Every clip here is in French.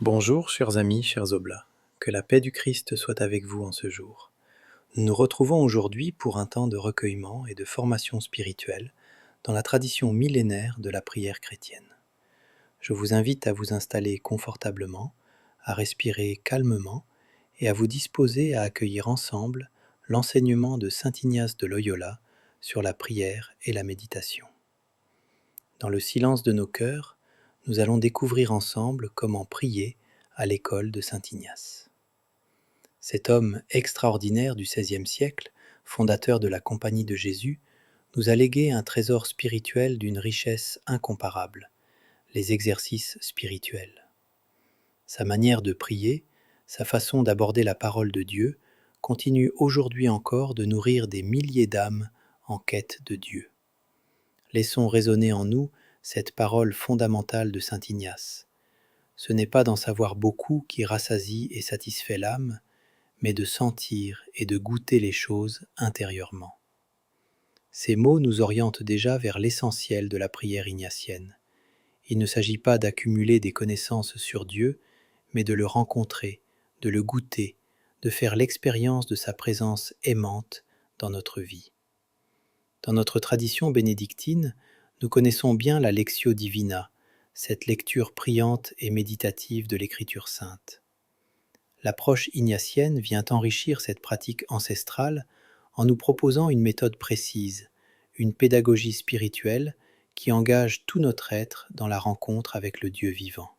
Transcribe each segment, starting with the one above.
Bonjour chers amis, chers oblats, que la paix du Christ soit avec vous en ce jour. Nous nous retrouvons aujourd'hui pour un temps de recueillement et de formation spirituelle dans la tradition millénaire de la prière chrétienne. Je vous invite à vous installer confortablement, à respirer calmement et à vous disposer à accueillir ensemble l'enseignement de saint Ignace de Loyola sur la prière et la méditation. Dans le silence de nos cœurs, nous allons découvrir ensemble comment prier à l'école de saint Ignace. Cet homme extraordinaire du XVIe siècle, fondateur de la Compagnie de Jésus, nous a légué un trésor spirituel d'une richesse incomparable, les exercices spirituels. Sa manière de prier, sa façon d'aborder la parole de Dieu, continue aujourd'hui encore de nourrir des milliers d'âmes en quête de Dieu. Laissons résonner en nous cette parole fondamentale de saint Ignace. Ce n'est pas d'en savoir beaucoup qui rassasie et satisfait l'âme, mais de sentir et de goûter les choses intérieurement. Ces mots nous orientent déjà vers l'essentiel de la prière ignatienne. Il ne s'agit pas d'accumuler des connaissances sur Dieu, mais de le rencontrer, de le goûter, de faire l'expérience de sa présence aimante dans notre vie. Dans notre tradition bénédictine, nous connaissons bien la Lectio Divina, cette lecture priante et méditative de l'Écriture sainte. L'approche ignatienne vient enrichir cette pratique ancestrale en nous proposant une méthode précise, une pédagogie spirituelle qui engage tout notre être dans la rencontre avec le Dieu vivant.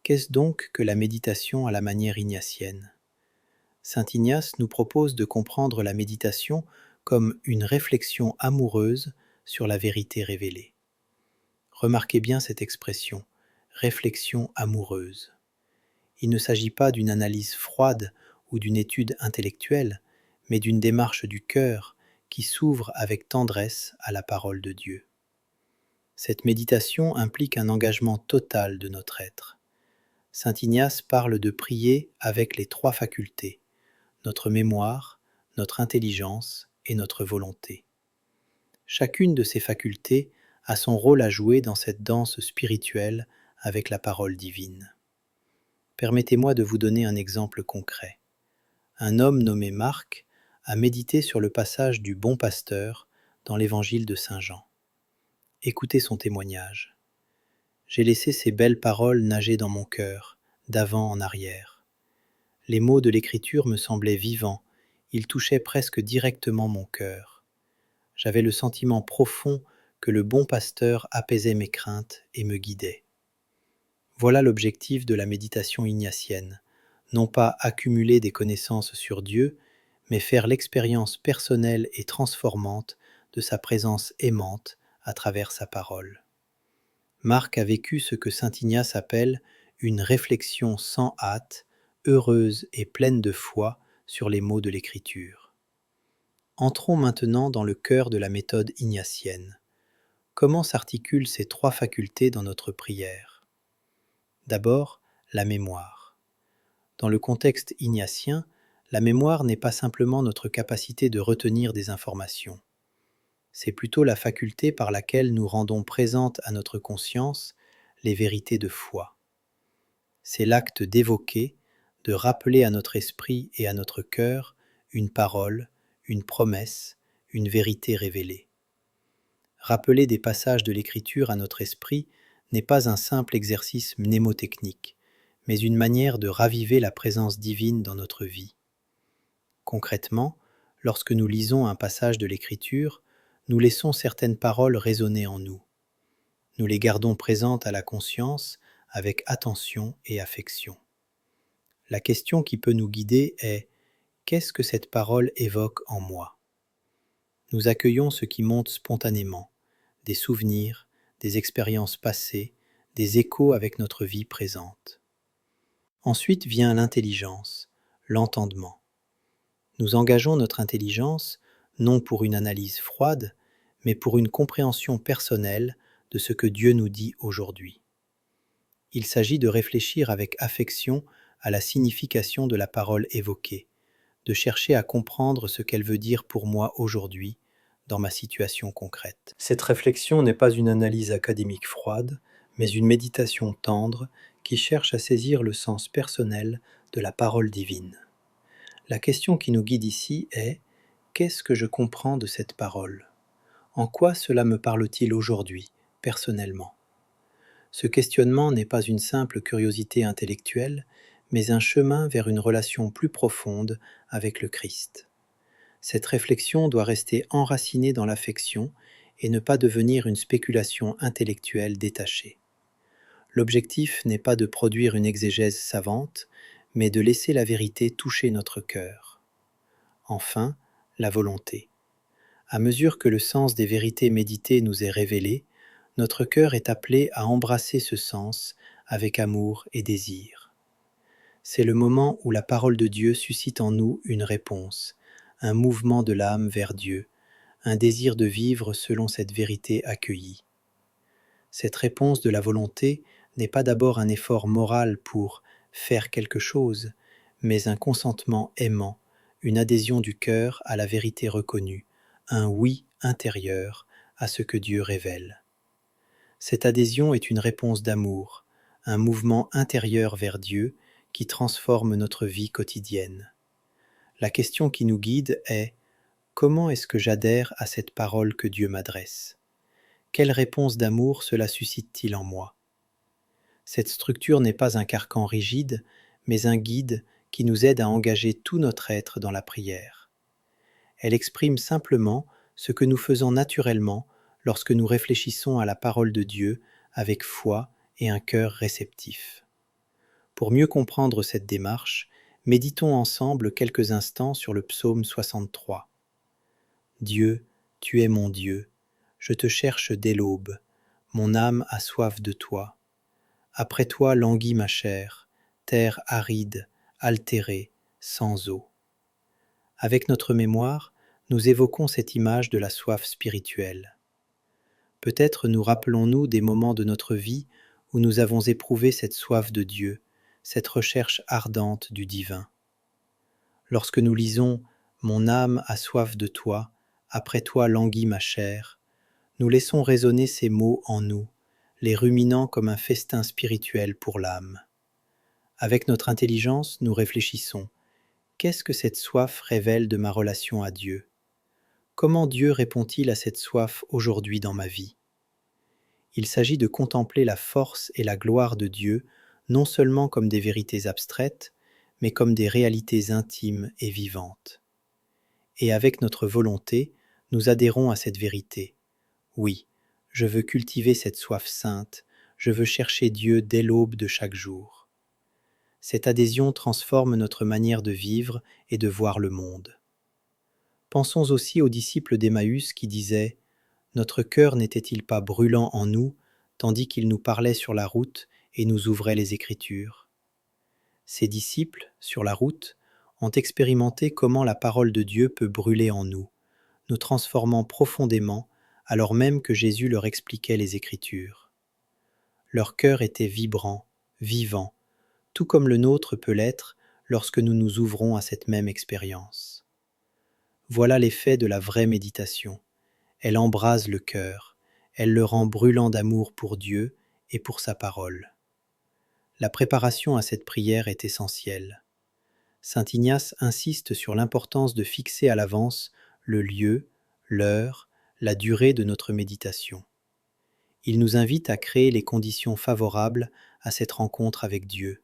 Qu'est-ce donc que la méditation à la manière ignatienne ? Saint Ignace nous propose de comprendre la méditation comme une réflexion amoureuse sur la vérité révélée. Remarquez bien cette expression, réflexion amoureuse. Il ne s'agit pas d'une analyse froide ou d'une étude intellectuelle, mais d'une démarche du cœur qui s'ouvre avec tendresse à la parole de Dieu. Cette méditation implique un engagement total de notre être. Saint Ignace parle de prier avec les trois facultés, notre mémoire, notre intelligence et notre volonté. Chacune de ces facultés a son rôle à jouer dans cette danse spirituelle avec la parole divine. Permettez-moi de vous donner un exemple concret. Un homme nommé Marc a médité sur le passage du bon pasteur dans l'évangile de Saint Jean. Écoutez son témoignage. « J'ai laissé ces belles paroles nager dans mon cœur, d'avant en arrière. Les mots de l'Écriture me semblaient vivants, ils touchaient presque directement mon cœur. J'avais le sentiment profond que le bon pasteur apaisait mes craintes et me guidait. Voilà l'objectif de la méditation ignatienne, non pas accumuler des connaissances sur Dieu, mais faire l'expérience personnelle et transformante de sa présence aimante à travers sa parole. Marc a vécu ce que saint Ignace appelle une réflexion sans hâte, heureuse et pleine de foi sur les mots de l'Écriture. Entrons maintenant dans le cœur de la méthode ignatienne. Comment s'articulent ces trois facultés dans notre prière ? D'abord, la mémoire. Dans le contexte ignatien, la mémoire n'est pas simplement notre capacité de retenir des informations. C'est plutôt la faculté par laquelle nous rendons présentes à notre conscience les vérités de foi. C'est l'acte d'évoquer, de rappeler à notre esprit et à notre cœur une parole, une promesse, une vérité révélée. Rappeler des passages de l'Écriture à notre esprit n'est pas un simple exercice mnémotechnique, mais une manière de raviver la présence divine dans notre vie. Concrètement, lorsque nous lisons un passage de l'Écriture, nous laissons certaines paroles résonner en nous. Nous les gardons présentes à la conscience avec attention et affection. La question qui peut nous guider est « Qu'est-ce que cette parole évoque en moi ?» Nous accueillons ce qui monte spontanément, des souvenirs, des expériences passées, des échos avec notre vie présente. Ensuite vient l'intelligence, l'entendement. Nous engageons notre intelligence non pour une analyse froide, mais pour une compréhension personnelle de ce que Dieu nous dit aujourd'hui. Il s'agit de réfléchir avec affection à la signification de la parole évoquée, de chercher à comprendre ce qu'elle veut dire pour moi aujourd'hui, dans ma situation concrète. Cette réflexion n'est pas une analyse académique froide, mais une méditation tendre qui cherche à saisir le sens personnel de la parole divine. La question qui nous guide ici est: qu'est-ce que je comprends de cette parole? En quoi cela me parle-t-il aujourd'hui, personnellement? Ce questionnement n'est pas une simple curiosité intellectuelle, mais un chemin vers une relation plus profonde avec le Christ. Cette réflexion doit rester enracinée dans l'affection et ne pas devenir une spéculation intellectuelle détachée. L'objectif n'est pas de produire une exégèse savante, mais de laisser la vérité toucher notre cœur. Enfin, la volonté. À mesure que le sens des vérités méditées nous est révélé, notre cœur est appelé à embrasser ce sens avec amour et désir. C'est le moment où la parole de Dieu suscite en nous une réponse, un mouvement de l'âme vers Dieu, un désir de vivre selon cette vérité accueillie. Cette réponse de la volonté n'est pas d'abord un effort moral pour faire quelque chose, mais un consentement aimant, une adhésion du cœur à la vérité reconnue, un oui intérieur à ce que Dieu révèle. Cette adhésion est une réponse d'amour, un mouvement intérieur vers Dieu qui transforme notre vie quotidienne. La question qui nous guide est: comment est-ce que j'adhère à cette parole que Dieu m'adresse? Quelle réponse d'amour cela suscite-t-il en moi? Cette structure n'est pas un carcan rigide, mais un guide qui nous aide à engager tout notre être dans la prière. Elle exprime simplement ce que nous faisons naturellement lorsque nous réfléchissons à la parole de Dieu avec foi et un cœur réceptif. Pour mieux comprendre cette démarche, méditons ensemble quelques instants sur le psaume 63. Dieu, tu es mon Dieu, je te cherche dès l'aube, mon âme a soif de toi. Après toi languit ma chair, terre aride, altérée, sans eau. Avec notre mémoire, nous évoquons cette image de la soif spirituelle. Peut-être nous rappelons-nous des moments de notre vie où nous avons éprouvé cette soif de Dieu, cette recherche ardente du divin. Lorsque nous lisons « Mon âme a soif de toi, après toi languit ma chair », nous laissons résonner ces mots en nous, les ruminant comme un festin spirituel pour l'âme. Avec notre intelligence, nous réfléchissons. Qu'est-ce que cette soif révèle de ma relation à Dieu? Comment Dieu répond-il à cette soif aujourd'hui dans ma vie? Il s'agit de contempler la force et la gloire de Dieu, non seulement comme des vérités abstraites, mais comme des réalités intimes et vivantes. Et avec notre volonté, nous adhérons à cette vérité. Oui, je veux cultiver cette soif sainte, je veux chercher Dieu dès l'aube de chaque jour. Cette adhésion transforme notre manière de vivre et de voir le monde. Pensons aussi aux disciples d'Emmaüs qui disaient « Notre cœur n'était-il pas brûlant en nous, tandis qu'il nous parlait sur la route et nous ouvrait les Écritures ?» Ces disciples, sur la route, ont expérimenté comment la parole de Dieu peut brûler en nous, nous transformant profondément alors même que Jésus leur expliquait les Écritures. Leur cœur était vibrant, vivant, tout comme le nôtre peut l'être lorsque nous nous ouvrons à cette même expérience. Voilà l'effet de la vraie méditation. Elle embrase le cœur, elle le rend brûlant d'amour pour Dieu et pour sa parole. La préparation à cette prière est essentielle. Saint Ignace insiste sur l'importance de fixer à l'avance le lieu, l'heure, la durée de notre méditation. Il nous invite à créer les conditions favorables à cette rencontre avec Dieu.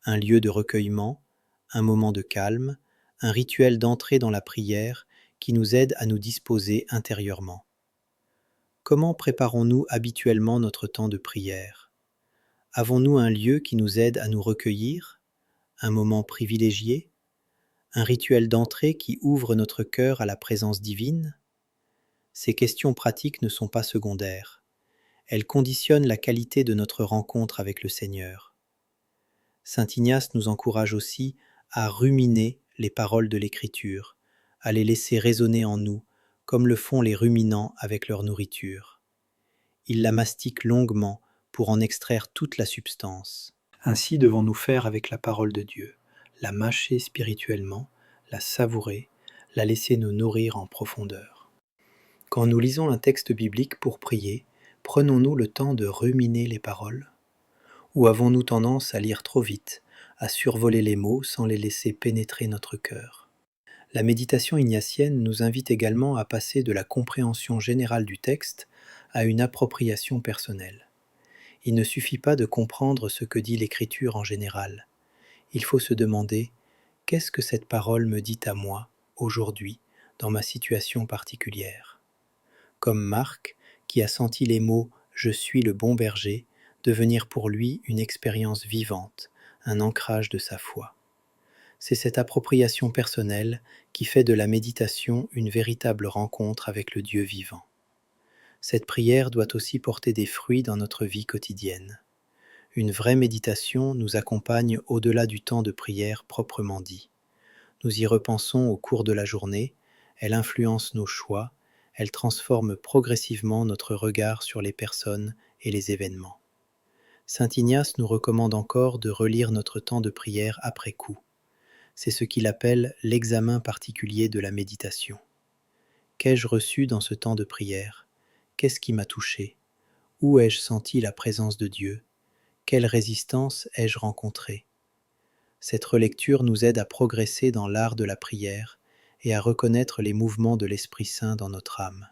Un lieu de recueillement, un moment de calme, un rituel d'entrée dans la prière qui nous aide à nous disposer intérieurement. Comment préparons-nous habituellement notre temps de prière? Avons-nous un lieu qui nous aide à nous recueillir? Un moment privilégié? Un rituel d'entrée qui ouvre notre cœur à la présence divine? Ces questions pratiques ne sont pas secondaires. Elles conditionnent la qualité de notre rencontre avec le Seigneur. Saint Ignace nous encourage aussi à ruminer les paroles de l'Écriture, à les laisser résonner en nous, comme le font les ruminants avec leur nourriture. Ils la mastiquent longuement pour en extraire toute la substance. Ainsi devons-nous faire avec la parole de Dieu, la mâcher spirituellement, la savourer, la laisser nous nourrir en profondeur. Quand nous lisons un texte biblique pour prier, prenons-nous le temps de ruminer les paroles? Ou avons-nous tendance à lire trop vite, à survoler les mots sans les laisser pénétrer notre cœur? La méditation ignatienne nous invite également à passer de la compréhension générale du texte à une appropriation personnelle. Il ne suffit pas de comprendre ce que dit l'Écriture en général. Il faut se demander: qu'est-ce que cette parole me dit à moi, aujourd'hui, dans ma situation particulière? Comme Marc, qui a senti les mots «Je suis le bon berger» devenir pour lui une expérience vivante, un ancrage de sa foi. C'est cette appropriation personnelle qui fait de la méditation une véritable rencontre avec le Dieu vivant. Cette prière doit aussi porter des fruits dans notre vie quotidienne. Une vraie méditation nous accompagne au-delà du temps de prière proprement dit. Nous y repensons au cours de la journée, elle influence nos choix, elle transforme progressivement notre regard sur les personnes et les événements. Saint Ignace nous recommande encore de relire notre temps de prière après coup. C'est ce qu'il appelle l'examen particulier de la méditation. Qu'ai-je reçu dans ce temps de prière? Qu'est-ce qui m'a touché? Où ai-je senti la présence de Dieu? Quelle résistance ai-je rencontrée? Cette relecture nous aide à progresser dans l'art de la prière et à reconnaître les mouvements de l'Esprit Saint dans notre âme.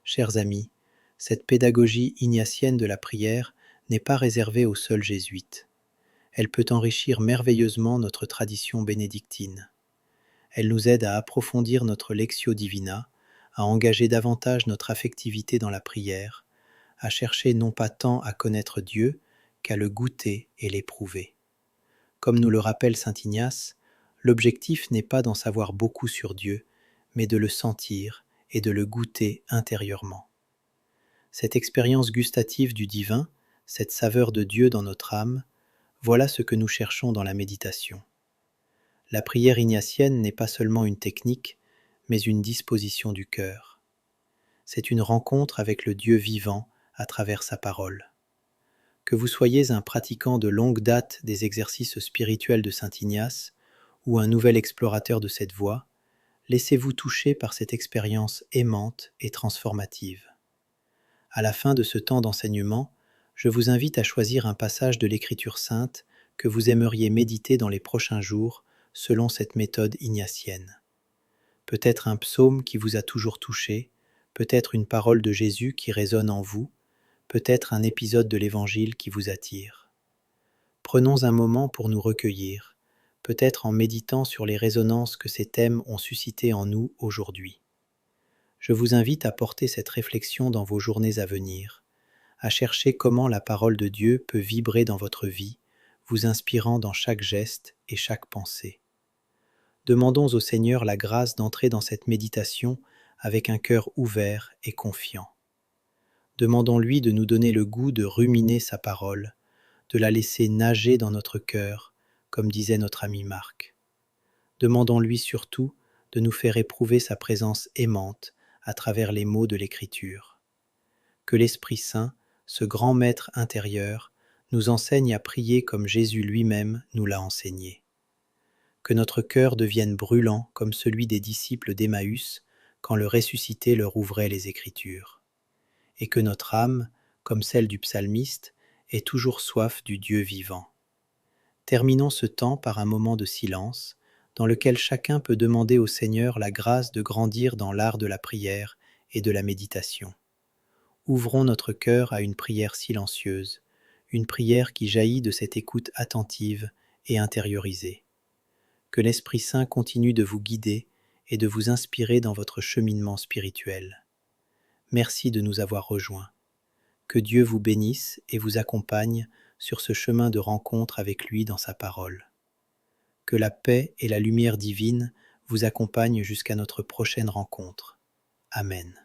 Chers amis, cette pédagogie ignatienne de la prière n'est pas réservée aux seuls jésuites. Elle peut enrichir merveilleusement notre tradition bénédictine. Elle nous aide à approfondir notre Lectio Divina, à engager davantage notre affectivité dans la prière, à chercher non pas tant à connaître Dieu qu'à le goûter et l'éprouver. Comme nous le rappelle saint Ignace, l'objectif n'est pas d'en savoir beaucoup sur Dieu, mais de le sentir et de le goûter intérieurement. Cette expérience gustative du divin, cette saveur de Dieu dans notre âme, voilà ce que nous cherchons dans la méditation. La prière ignatienne n'est pas seulement une technique, mais une disposition du cœur. C'est une rencontre avec le Dieu vivant à travers sa parole. Que vous soyez un pratiquant de longue date des exercices spirituels de saint Ignace ou un nouvel explorateur de cette voie, laissez-vous toucher par cette expérience aimante et transformative. À la fin de ce temps d'enseignement, je vous invite à choisir un passage de l'Écriture sainte que vous aimeriez méditer dans les prochains jours selon cette méthode ignatienne. Peut-être un psaume qui vous a toujours touché, peut-être une parole de Jésus qui résonne en vous, peut-être un épisode de l'Évangile qui vous attire. Prenons un moment pour nous recueillir, peut-être en méditant sur les résonances que ces thèmes ont suscitées en nous aujourd'hui. Je vous invite à porter cette réflexion dans vos journées à venir, à chercher comment la parole de Dieu peut vibrer dans votre vie, vous inspirant dans chaque geste et chaque pensée. Demandons au Seigneur la grâce d'entrer dans cette méditation avec un cœur ouvert et confiant. Demandons-lui de nous donner le goût de ruminer sa parole, de la laisser nager dans notre cœur, comme disait notre ami Marc. Demandons-lui surtout de nous faire éprouver sa présence aimante à travers les mots de l'Écriture. Que l'Esprit Saint, ce grand maître intérieur, nous enseigne à prier comme Jésus lui-même nous l'a enseigné. Que notre cœur devienne brûlant comme celui des disciples d'Emmaüs quand le ressuscité leur ouvrait les Écritures. Et que notre âme, comme celle du psalmiste, ait toujours soif du Dieu vivant. Terminons ce temps par un moment de silence, dans lequel chacun peut demander au Seigneur la grâce de grandir dans l'art de la prière et de la méditation. Ouvrons notre cœur à une prière silencieuse, une prière qui jaillit de cette écoute attentive et intériorisée. Que l'Esprit Saint continue de vous guider et de vous inspirer dans votre cheminement spirituel. Merci de nous avoir rejoints. Que Dieu vous bénisse et vous accompagne sur ce chemin de rencontre avec lui dans sa parole. Que la paix et la lumière divine vous accompagnent jusqu'à notre prochaine rencontre. Amen.